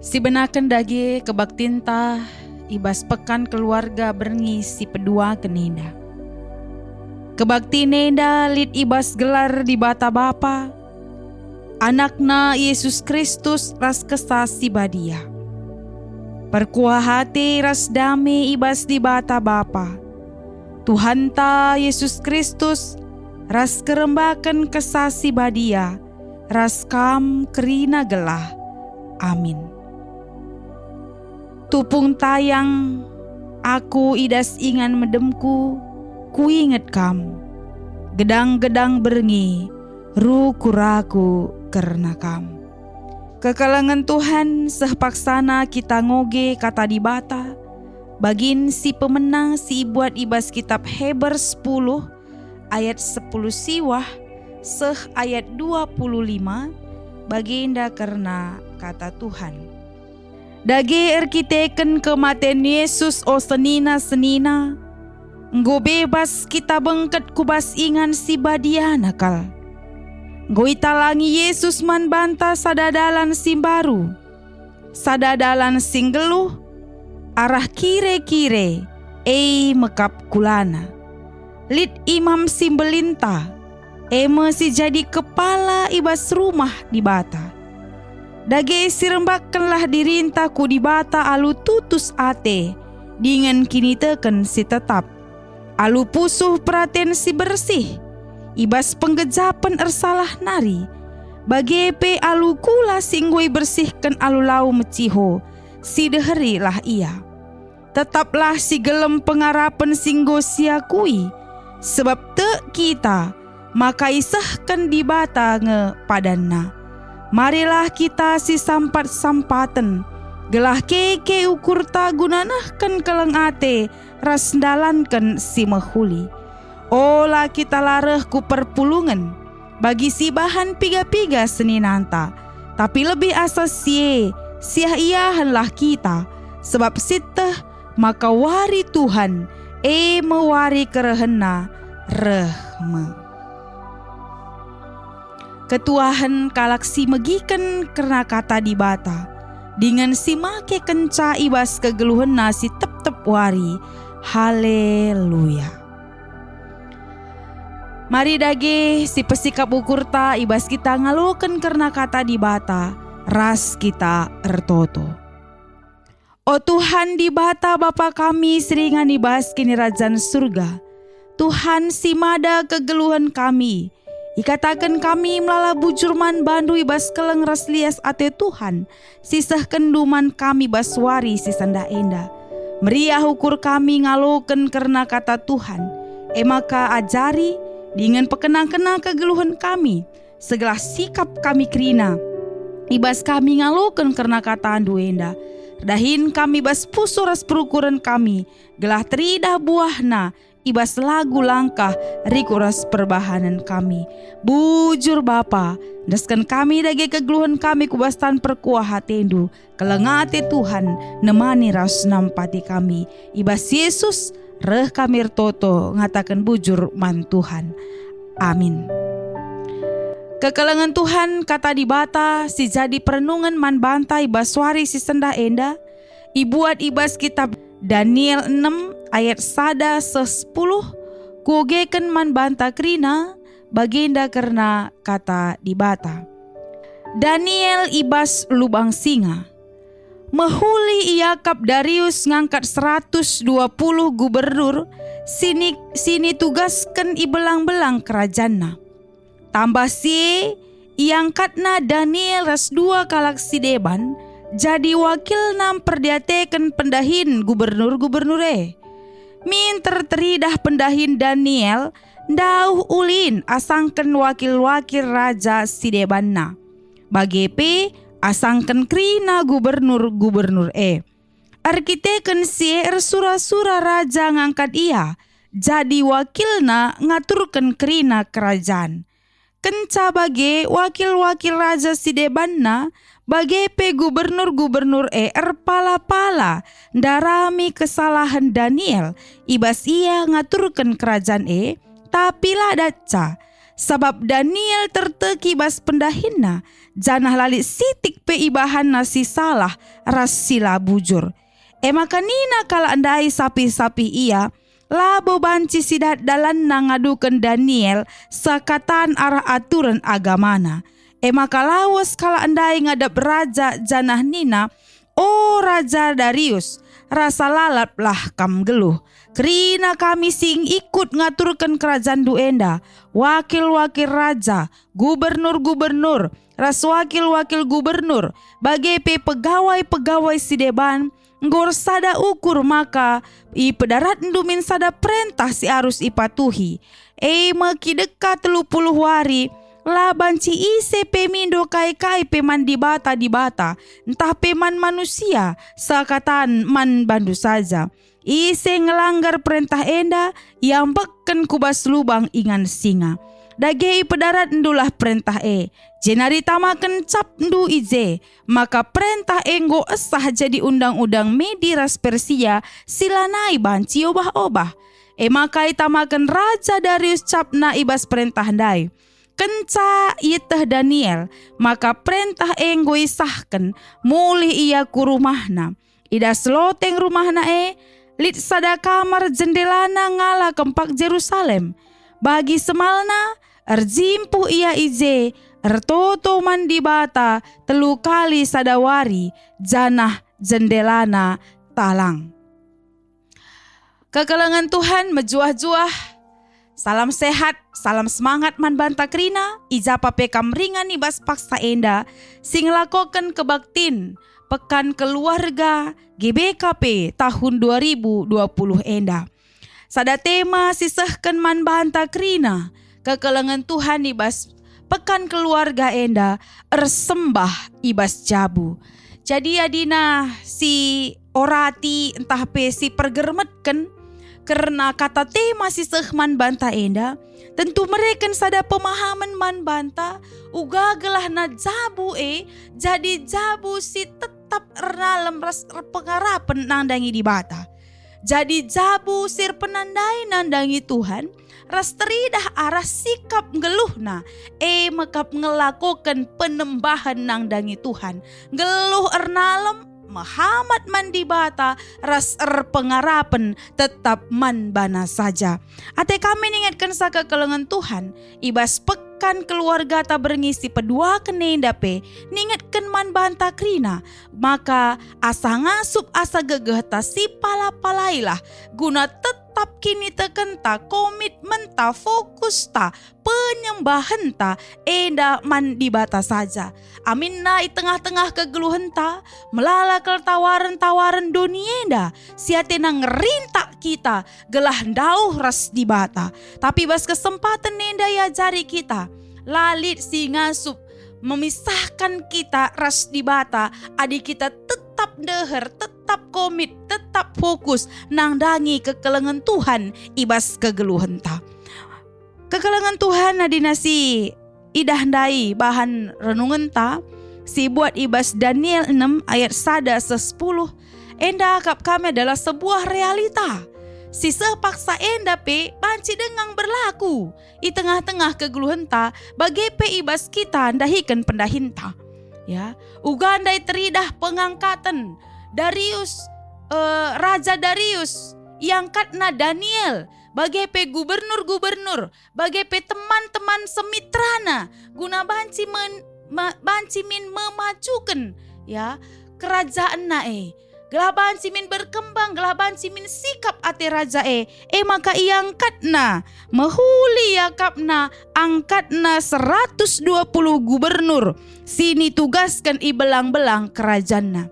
Si benaken dage kebaktinta ibas pekan keluarga berngi si pedua kenenda. Kebakti nenda lit ibas gelar di bata bapa. Anakna Yesus Kristus ras kesah si badia. Perkuah hati ras dame ibas di bata bapa. Tuhan ta Yesus Kristus ras kerembakan kesah si badia. Ras kam kerina gelah. Amin. Tupung tayang, aku idas ingan medemku, ku inget kam. Gedang-gedang berngi, rukuraku karena kam. Kekalangan Tuhan sehpaksana kita ngoge kata di bata. Bagin si pemenang si buat ibas kitab Heber 10 ayat 10 siwah seh ayat 25 baginda karena kata Tuhan. Dage erkiteken kematian Yesus o senina-senina. Nggo bebas kita bengket kubas ingan si badia nakal. Nggo italangi Yesus man banta sadadalan simbaru. Sadadalan singgeluh. Arah kire-kire. Mekap kulana. Lit imam simbelinta. Masih jadi kepala ibas rumah di bata. Dage sirembakkanlah dirintaku di bata alu tutus ate, dengan kini teken si tetap. Alu pusuh praten si bersih, ibas penggejapan ersalah nari. Bagepe alu kula singgoi bersihkan alu lau meciho, si deheri lah ia. Tetaplah si gelem pengarapan singgo siakui, sebab te kita, maka isahkan di bata nge padanna. Marilah kita si sampat-sampaten, gelah keke ukur ta gunanahkan keleng ate, ras dalankan si mehuli. Olah kita lareh ku perpulungan, bagi si bahan piga-piga seninanta, tapi lebih asa siah iahanlah kita, sebab siteh maka wari Tuhan, mewari kerehena rehme. Ketuahan kalaksi megiken karena kata di bata. Dengan si make kenca ibas kegeluhan nasi tep-tep wari. Haleluya. Mari dage si pesikap ukurta ibas kita ngaluken karena kata di bata. Ras kita ertoto. O Tuhan di bata Bapa kami seringan ibas kini Rajan surga. Tuhan si mada kegeluhan kami. Ikatakan kami melala bujurman bandu ibas keleng ras lias ate Tuhan. Sisah kenduman kami baswari si sanda enda. Meriah ukur kami ngaloken karena kata Tuhan. Maka ajari dengan pekenang-kenang kegeluhan kami. Segala sikap kami kerina. Ibas kami ngaloken karena kata andu enda. Dahin kami bas pusu ras perukuran kami. Gelah teridah buahna. Ibas lagu langkah rikuras perbahanan kami. Bujur Bapa, daskan kami dage kegeluhan kami kubastan perkuah hatendu. Kelengate Tuhan, nemani ras nampati kami. Ibas Yesus, reh kami toto ngatakan bujur man Tuhan. Amin. Kekelengan Tuhan kata di bata, si jadi perenungan man bantai baswari si senda enda. Ibuat ibas kitab Daniel 6 ayat 1-10 kugeken man banta krina baginda karena kata di bata. Daniel ibas lubang singa. Mehuli Iakab Darius ngangkat 120 gubernur sini tugaskan ibelang-belang kerajanna. Tambah si iangkatna Daniel ras 2 kalaksi deban jadi wakil nam perdiateken pendahin gubernur-gubernur Min terteridah pendahin Daniel dauh ulin asangken wakil-wakil raja sidebanna. Bagepe asangken krina gubernur-gubernur Arkiteken si sura-sura raja ngangkat ia jadi wakilna ngaturken krina kerajaan. Kenca bage wakil-wakil raja sidebanna bagepe gubernur-gubernur erpala-pala darami kesalahan Daniel ibas ia ngaturkan kerajaan tapi lah daca Sabab Daniel terteki bas pendahinna, janah lali sitik pe ibahanna si salah ras sila bujur. Maka nina kala andai sapi-sapi ia, labo banci sidat dalan ngadukan Daniel sakatan arah aturan agamana. Maka lawas kala andai ngadap raja janah nina, "O Raja Darius, rasa lalap lah kam geluh. Kerina kami sing ikut ngaturkan kerajaan duenda, wakil-wakil raja, gubernur-gubernur, ras wakil-wakil gubernur, bagi pegawai-pegawai sideban, ngor sada ukur maka i pedarat ndumin sada perintah si harus ipatuhi. Maki dekat 30 hari, laban ci ise pemindo kai-kai peman di bata, entah peman manusia, sakatan man bandu saja. Ise ngelanggar perintah enda, yang beken kubas lubang ingan singa. Dagei pedarat ndulah perintah jenari tamaken cap ndu ije, maka perintah enggo esah jadi undang-undang Medi ras Persia silanai banci obah-obah. Maka itamaken Raja Darius capna ibas perintah ndai. Kenca iteh Daniel, maka perintah enggo isahken mulih ia ku rumahna. Ida seloteng rumahna lit sada kamar jendelana ngala kempak Jerusalem. Bagi semalna erjimpuh ia ije, ertoto mandi bata 3 kali sadawari, janah jendelana talang. Kekelengan Tuhan mejuah-juah. Salam sehat, salam semangat man banta krina, ijapa pekam ringan ibas paksa enda, sing lakoken kebaktin, pekan keluarga GBKP tahun 2020 enda. Sada tema sisahkan man banta krina, kekelengan Tuhan ibas pekan keluarga enda, ersembah ibas jabu. Jadi adina si orati entah pe si pergermetken, karena kata tema sisah man banta enda, tentu mereka sada pemahaman man banta, uga gelah na jabu jadi jabu si tetap ernalem ras pengarapan nandangi di bata. Jadi jabu sir penandai nandangi Tuhan, ras teridah arah sikap ngeluhna, makap ngelakukan penembahan nandangi Tuhan. Ngeluh ernalem, Muhammad mandi bata, ras pengarapan tetap man bana saja. Ate kami ingatkan saka kelengan Tuhan, ibas pekan keluarga ta berngisi pedua kenenda pe, ningatkan man banta krina, maka asa ngasup asa gegeh ta si pala-palailah, guna tetap kini tekenta komitmen ta fokus ta penyembahan ta enda man di bata saja. Amin na i tengah-tengah kegeluhan ta melala tawaran-tawaran dunia enda siate na ngerintak kita gelah ndauh ras di bata. Tapi bas kesempatan enda ya jari kita lalit si ngasup memisahkan kita ras di bata, adik kita tetap deher, tetap komit, tetap fokus nangdangi kekelengan Tuhan ibas kegeluhan ta. Kekelengan Tuhan adina si idah ndai bahan renungan ta, si buat ibas Daniel 6 ayat 1-10, enda akap kami adalah sebuah realita. Si sepaksa enda pe banci dengang berlaku i tengah-tengah kegeluhan ta, bagi pe ibas kita ndahikan pendahinta. Ya, ugandai teridah pengangkatan Darius, Raja Darius yang katna Daniel bagi pe gubernur-gubernur, bagi pe teman-teman semitrana, guna banci min memajukan ya kerajaan na gelaban simin berkembang, gelaban simin sikap ate raja maka ia angkatna mehuli yakapna angkatna 120 gubernur sini tugaskan i belang-belang kerajana.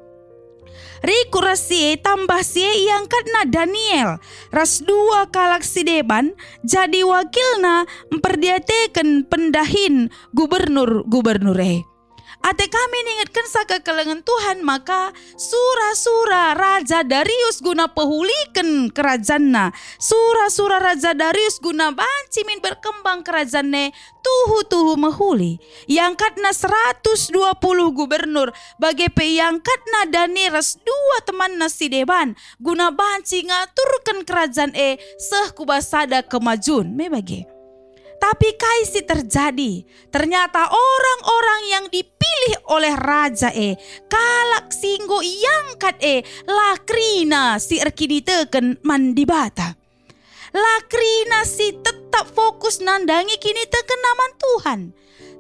Riku rasie tambah sie yang katna Daniel ras 2 kalak sideban jadi wakilna memperdiatekan pendahin gubernur-gubernur Ate kami ingatkan saka kelengan Tuhan, maka sura-sura Raja Darius guna pehulikan kerajaanna, sura-sura Raja Darius guna banci min berkembang kerajaanne tuhu mehuli. Yang katna 120 gubernur bagi pe yang katna Daniras 2 teman nasi deban guna banci ngaturkan kerajaan seh kubasada kemajuan me bagi. Tapi kaisi terjadi, ternyata orang-orang yang dipilih oleh raja kalak singgo iangkat lakrina si erkiniteken mandibata. Lakrina si tetap fokus nandangi kini teken naman Tuhan.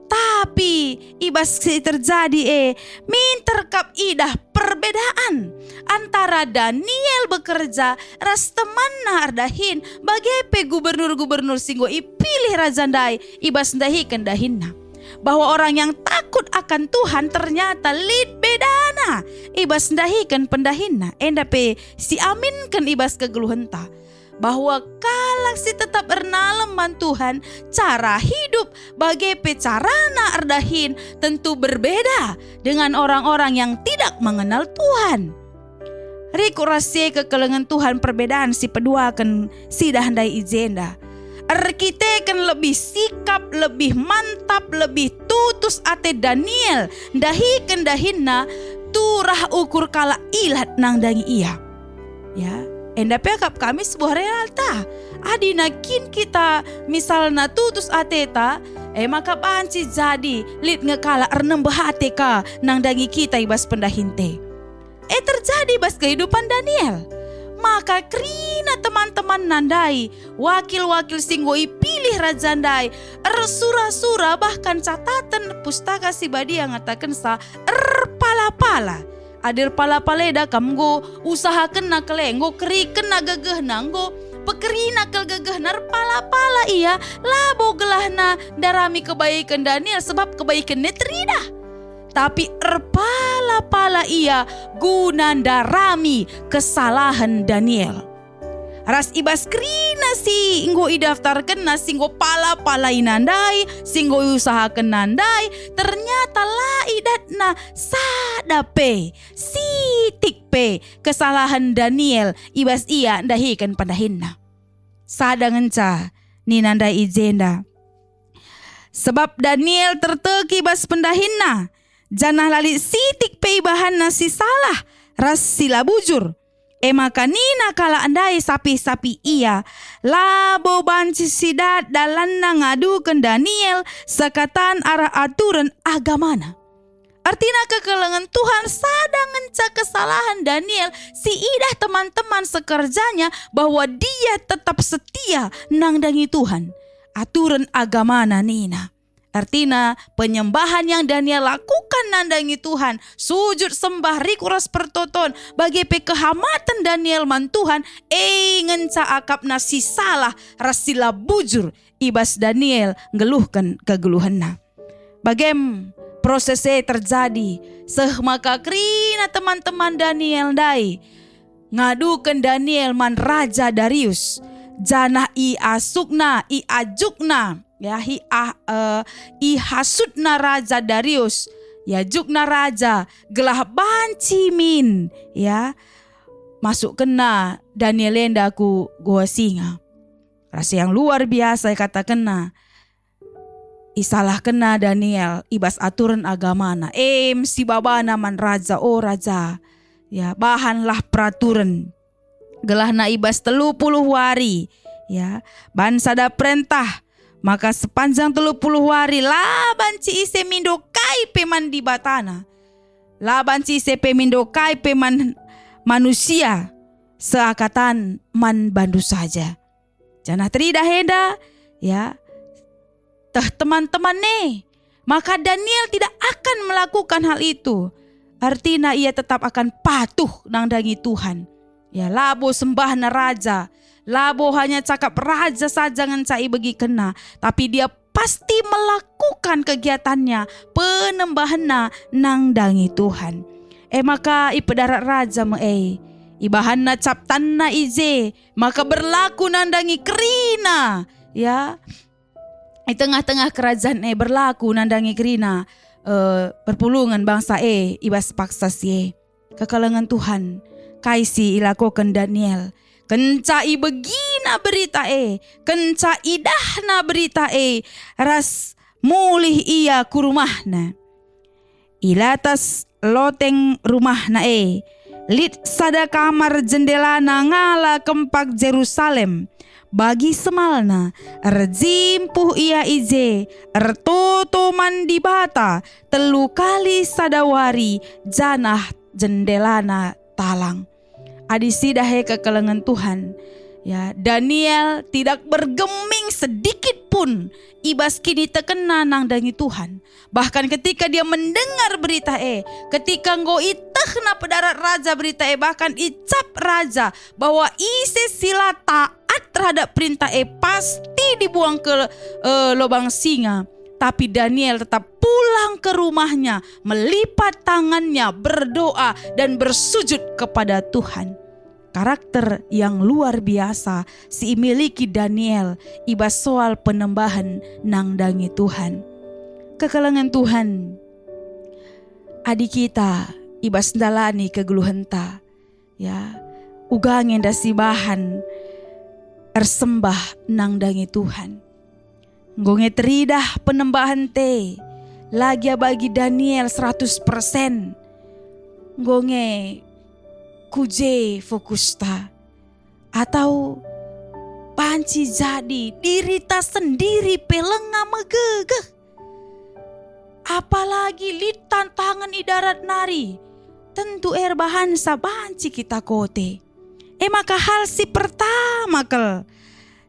Tapi ibas si terjadi minterkap idah perbedaan antara Daniel bekerja ras temanna ardahin bagai gubernur-gubernur singgo ipilih razandai ibas ndahi kendahinna. Bahwa orang yang takut akan Tuhan ternyata lid bedana ibas ndahikan pendahinna. Endape si aminkan ibas kegeluhenta. Bahwa kalak si tetap ernaleman Tuhan, cara hidup bagai pecarana ardahin tentu berbeda dengan orang-orang yang tidak mengenal Tuhan. Riku rasie kekelengan Tuhan perbedaan si pedua akan sidah handai ijenda. Kita kan lebih sikap, lebih mantap, lebih tutus ate Daniel dahi kendahinna turah ukur kala ilat nang dangi ia. Ya. Endape kap kami sebuah realita. Adina kin kita misalna tutus ateta, maka banci jadi lit ngekala ernem bahate ka nang dangi kita ibas pendahinte. Terjadi bas kehidupan Daniel. Maka krina teman-teman nandai, wakil-wakil singgo ipilih rajandai, sura-sura bahkan catatan pustaka sibadi yang ngatakan sa pala-pala. Adir pala-paleda kamgo usahakan na kelenggo keriken na gegeh nanggo pekerina kel gegeh nar pala-pala iya labo gelahna darami kebaikan Daniel sebab kebaikan netrida. Tapi pala-pala iya gunan darami kesalahan Daniel. Ras ibas krina si inggo idaftarkan na singgo pala-pala inandai, singgo usahakan nandai, ternyata la idatna sadape, sitik pe kesalahan Daniel ibas ia ndahikan pandahinna. Sadangan ca ni nandai ijenda. Sebab Daniel terteki bas pendahinna, janah lali sitik pe ibahanna si salah, ras sila bujur. Maka nina kala andai sapi-sapi ia labo banci sidat dalan ngadukan Daniel sekatan arah aturan agamana. Artinya kekelengan Tuhan sadangan cak kesalahan Daniel si idah teman-teman sekerjanya bahwa dia tetap setia nang dangi Tuhan. Aturan agamana nina. Artinya penyembahan yang Daniel lakukan nandangi Tuhan, sujud sembah rikuras pertoton bagi kehamatan Daniel man Tuhan, ngenca akap nasi salah rasila bujur ibas Daniel ngeluhkan kegeluhanna. Bagem prosesnya terjadi, maka krina teman-teman Daniel dai ngadukan Daniel man Raja Darius, janah i asukna i ajukna. Ya ihasudna Raja Darius, ya jukna raja gelah bancimin, ya masuk kena Daniel enda ku goa singa. Rasa yang luar biasa kata kena. Isalah kena Daniel ibas aturan agamana. Si babana man raja, oh raja, ya bahanlah peraturan. Gelah na ibas 30 hari, ya bansada perintah. Maka sepanjang 30 hari laban ci ise mindo kai peman di batana. Laban ci ise pemindo kai peman manusia seakatan man bandu saja. Janah terida heda ya. Teman-teman nih. Maka Daniel tidak akan melakukan hal itu. Artinya ia tetap akan patuh nang dangi Tuhan. Ya labo sembah na raja. Labo hanya cakap raja saja ngancai bagi kena, tapi dia pasti melakukan kegiatannya penembahanna nang dangi Tuhan. Maka ipedarat raja ibahanna captanna ije, maka berlaku nandangi kerina, ya. Di tengah-tengah kerajaan berlaku nandangi kerina, perpulungan bangsa ibas paksa kekalangan Tuhan, kaisi ilakokan Daniel. Kenca begina berita kenca idahna berita ras mulih ia ku rumahna. Ilatas loteng rumahna lit sada kamar jendela ngala kempak Jerusalem bagi semalna erjimpuh ia ije ertoto mandi bata telu kali sadawari janah jendelana talang. Adi sidahe kekelengan Tuhan. Ya, Daniel tidak bergeming sedikit pun ibas kini terkena nang dangi Tuhan. Bahkan ketika dia mendengar berita ketika nggo itah na pedarat raja berita bahkan icap raja bahwa ise sila taat terhadap perintah pasti dibuang ke lubang singa. Tapi Daniel tetap pulang ke rumahnya, melipat tangannya, berdoa dan bersujud kepada Tuhan. Karakter yang luar biasa si miliki Daniel ibas soal penembahan nang dangi Tuhan. Kekelengan Tuhan, adik kita ibas ndalani kegeluhenta, ya ugangen dasi bahan ersembah nang dangi Tuhan. Ngonge teridah penembahan te lagi bagi Daniel 100%. Ngonge kuje fokus ta atau panci jadi diri ta sendiri pelenga megegeh, apalagi lit tantangan idarat nari tentu bahan sabanci kita kote. Maka hal si pertama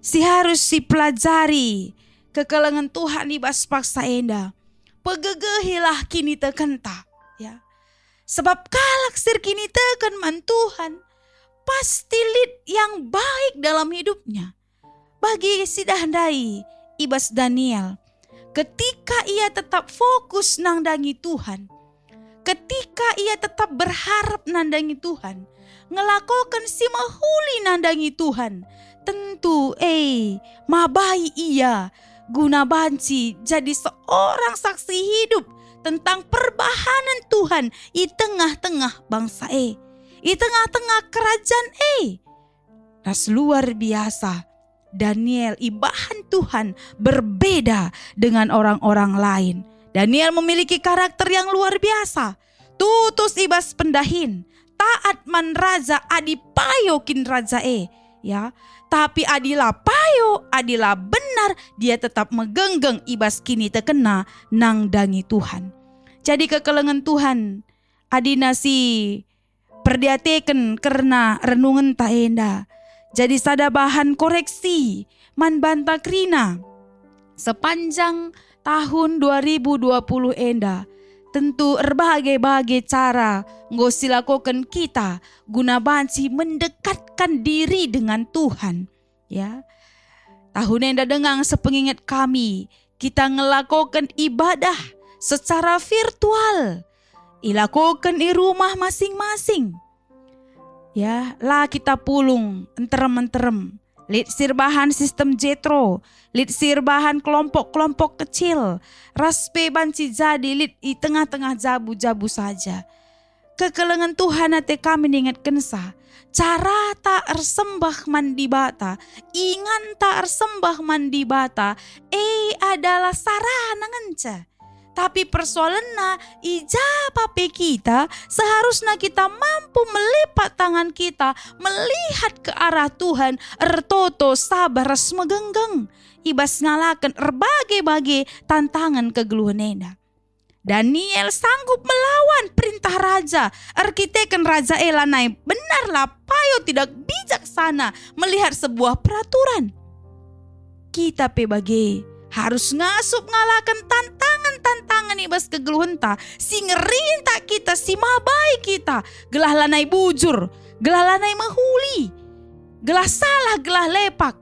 si harus si pelajari kekelengan Tuhan ibas paksa enda pegegehilah kini tekenta, ya. Sebab kalak sir kini tekan man Tuhan pasti lid yang baik dalam hidupnya. Bagi si dahandai ibas Daniel, ketika ia tetap fokus nang dangi Tuhan, ketika ia tetap berharap nandangi Tuhan, ngelakukan si mahuli nandangi Tuhan, tentu mabai ia guna banci jadi seorang saksi hidup tentang perbahanan Tuhan di tengah-tengah bangsa di tengah-tengah kerajaan ras luar biasa. Daniel ibahan Tuhan berbeda dengan orang-orang lain. Daniel memiliki karakter yang luar biasa. Tutus ibas pendahin, taat man raja adi payokin raja ya. Tapi adilah payo, adilah benar, dia tetap megenggeng ibas kini terkena nang dangi Tuhan. Jadi kekelengan Tuhan, adina si perdiateken karena renungan tak enda. Jadi sada bahan koreksi man banta krina sepanjang tahun 2020 enda. Tentu berbagai-bagai cara ngosi lakukan kita guna banci mendekatkan diri dengan Tuhan, ya. Tahun enda dengang sepengingat kami kita ngelakukan ibadah secara virtual, ilakukan di rumah masing-masing, ya. Lah kita pulung enterem-enterem lid sirbahan sistem jetro, lid sirbahan kelompok-kelompok kecil, raspe banci jadi lid di tengah-tengah jabu-jabu saja. Kekelengan Tuhan hati kami diingatkan cara tak ersembah mandi bata, ingan tak ersembah mandi bata, adalah sarana ngenca. Tapi persoalannya ijabah kita seharusnya kita mampu melipat tangan kita melihat ke arah Tuhan ertoto sabar megenggeng ibas ngalakan berbagai-bagai tantangan kegeluhan enda. Daniel sanggup melawan perintah raja. Arkiteken raja elanai benarlah payo tidak bijaksana melihat sebuah peraturan. Kita pebagai harus ngasup ngalakan tantangan ibas kegeluhan ta, si ngerinta kita, si mabai kita, gelah lanai bujur, gelah lanai mahuli, gelah salah, gelah lepak.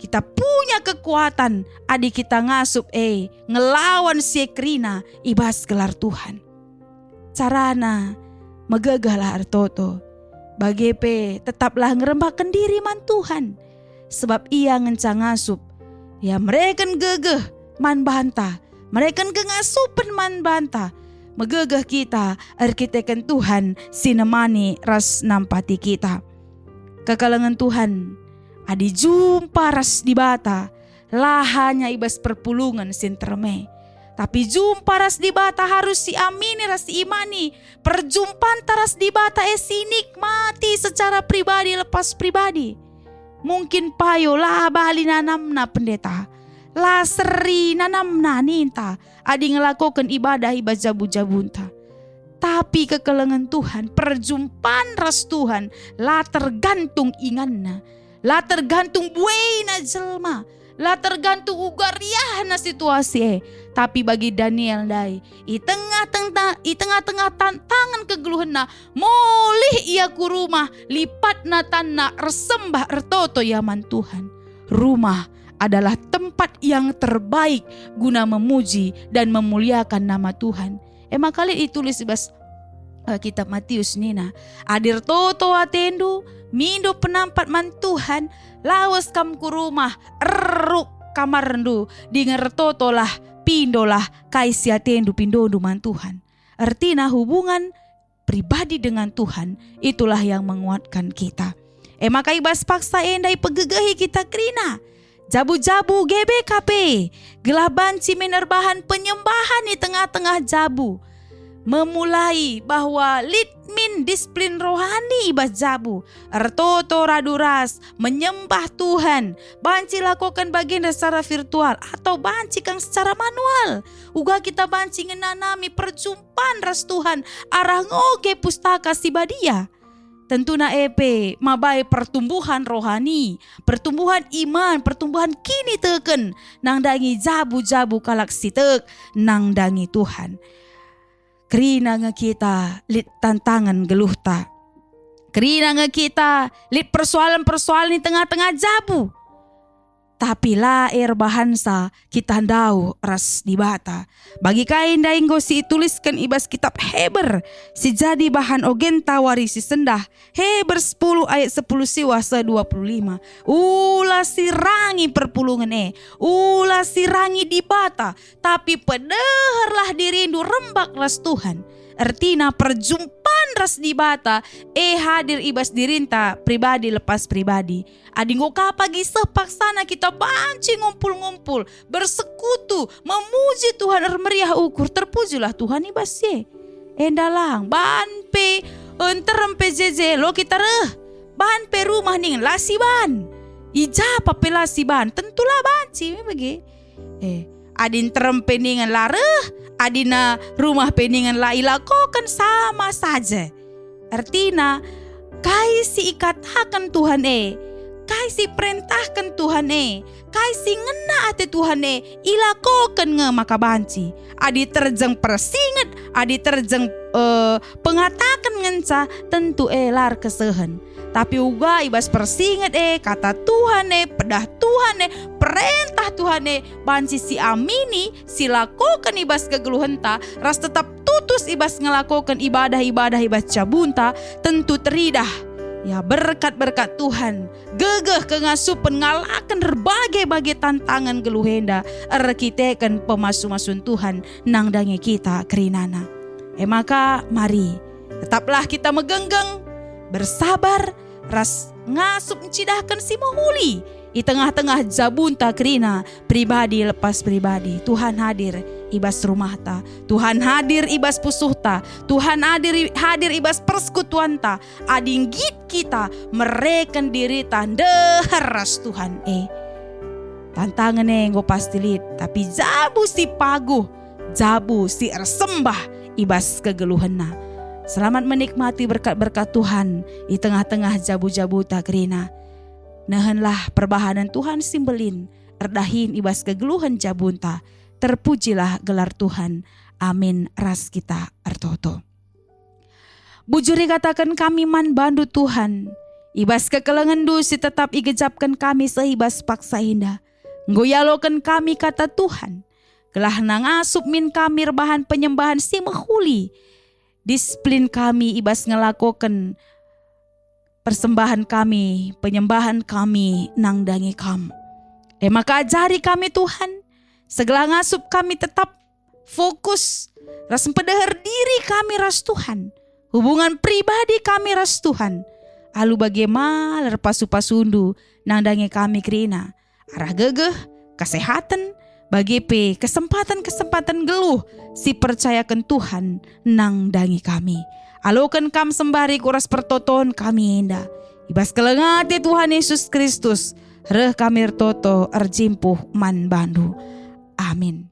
Kita punya kekuatan, adik kita ngasup ngelawan si krina ibas gelar Tuhan. Carana megagalah artoto, bagi tetaplah ngerembahkan diri man Tuhan, sebab ia ngenca ngasup. Ya mereka gegeh man bantah, mereka ngasupen man bantah. Megegeh kita arkiteken Tuhan sinemani ras nampati kita. Kekalengan Tuhan adi jumpa ras di bata lahanya ibas perpulungan sinterme. Tapi jumpa ras di bata harus siamini ras imani. Perjumpaan taras di bata sinikmati secara pribadi lepas pribadi. Mungkin payo lah bali nanamna pendeta. La seri nanamna ninta. Adi ngelakukan ibadah jabu-jabunta. Tapi kekelengan Tuhan, perjumpaan ras Tuhan, la tergantung inganna. La tergantung buena jelma. La tergantung ugariah situasi. Tapi bagi Daniel dai, i tengah-tengah tantangan kegeluhanna, molih ia ku rumah, lipat na tanah resembah ertoto yaman Tuhan. Rumah adalah tempat yang terbaik guna memuji dan memuliakan nama Tuhan. Emang kali ditulis bas kitab Matius nina. Adir toto atendu, mindo penampat man Tuhan, lawas kam ku rumah, eruk kamar rendu, dinger toto lah, pindolah kaisi atendu pindodu man Tuhan. Artinya hubungan pribadi dengan Tuhan, itulah yang menguatkan kita. Maka ibas paksa endai pegegahi kita krina. Jabu-jabu GBKP, gelaban cimenerbahan penyembahan di tengah-tengah jabu. Memulai bahwa litmin disiplin rohani ibas jabu. Ertoto raduras, menyembah Tuhan. Banci lakukan bagian secara virtual atau banci kang secara manual. Uga kita banci ngenanami perjumpaan ras Tuhan arah ngoge pustaka sibadia. Tentuna mabai pertumbuhan rohani, pertumbuhan iman, pertumbuhan kini teken nang dangi jabu-jabu kalak sitek nang dangi Tuhan. Kerina nga kita lit tantangan geluhta. Kerina nga kita lit persoalan-persoalan di tengah-tengah jabu. Tapi laer bahansa kita handau ras di bata. Bagi kain dainggo si tuliskan ibas kitab Heber. Si jadi bahan ogen tawari si sendah. Heber 10 ayat 10 siwa 25. Ulah sirangi perpulungan ulah sirangi di bata. Tapi pedeherlah dirindu rembak ras Tuhan. Artina perjumpaan ras di bata hadir ibas dirinta pribadi lepas pribadi. Adinggo kapagi sepaksana kita banci ngumpul-ngumpul bersekutu memuji Tuhan meriah ukur terpujilah Tuhan ibas endalang banpe enterem PJJ lo kita banpe rumah ning lasiban ijapa pelasiban tentulah banci bagi adin terem peningan lareh adina rumah peningan la ilakokan sama saja. Artinya kaisi ikatakan Tuhan kaisi perintahkan Tuhan kaisi ngena ate Tuhan ilakokan nge maka banci. Adi terjeng persinget, adi terjeng pengatakan ngenca tentu lar kesehen. Tapi uga ibas persinget kata Tuhan pedah Tuhan perintah Tuhan banci si amini si lakukan ibas kegeluhenta ras tetap tutus ibas ngelakukan ibadah-ibadah ibas cabunta tentu teridah ya berkat-berkat Tuhan gegeh kengasupan ngalakan berbagai-bagai tantangan geluhenda erkitekan pemasu-masun Tuhan nang dangi kita kerinana. Maka mari tetaplah kita megenggeng bersabar ras ngasup mencidahkan si mahuli di tengah-tengah jabunta kerina pribadi lepas pribadi. Tuhan hadir ibas rumahta, Tuhan hadir ibas pusuhta, Tuhan hadir ibas persekutuanta. Adinggit kita mereken diri tandeharas Tuhan tantangan ngo pasti lid tapi jabu si paguh jabu si ersembah ibas kegeluhanna. Selamat menikmati berkat-berkat Tuhan di tengah-tengah jabu-jabu takrina. Nahanlah perbahanan Tuhan simbelin, erdahin ibas kegeluhan jabunta. Terpujilah gelar Tuhan. Amin ras kita ertoto. Bujuri katakan kami man bandu Tuhan. Ibas kekelengan si tetap igejapkan kami sehibas paksa indah. Ngoyalokan kami kata Tuhan. Gelah nangasup min kami rebahan penyembahan si mahuli. Disiplin kami ibas ngelakukan persembahan kami, penyembahan kami nang dangi kam. Maka ajari kami Tuhan, segala ngasup kami tetap fokus, ras pedehar diri kami ras Tuhan, hubungan pribadi kami ras Tuhan. Alu bagaimana lerpasu-pasundu nang dangi kami kerina, arah gegeh, kesehatan, bagi kesempatan-kesempatan geluh si percayakan Tuhan nang dangi kami. Alokan kam sembari kuras pertoton kami indah. Ibas kelengate Tuhan Yesus Kristus, reh kami toto erjimpuh man bandu. Amin.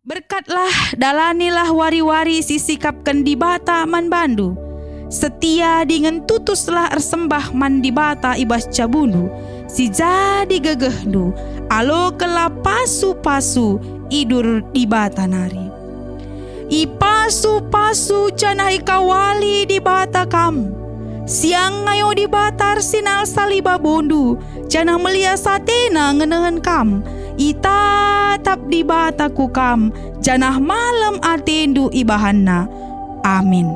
Berkatlah dalanilah wari-wari si sikapkan di bata man bandu. Setia dengan tutuslah ersembah man di bata ibas cabundu. Si jadi gegehdu, alo kela pasu-pasu idur di bata nari. I pasu-pasu canah ikawali di bata kam. Siang ngayo di batar sinal saliba bondu, canah melia satena ngenehen kam. Itatap di bataku kam, janah malam atendu ibahanna. Amin.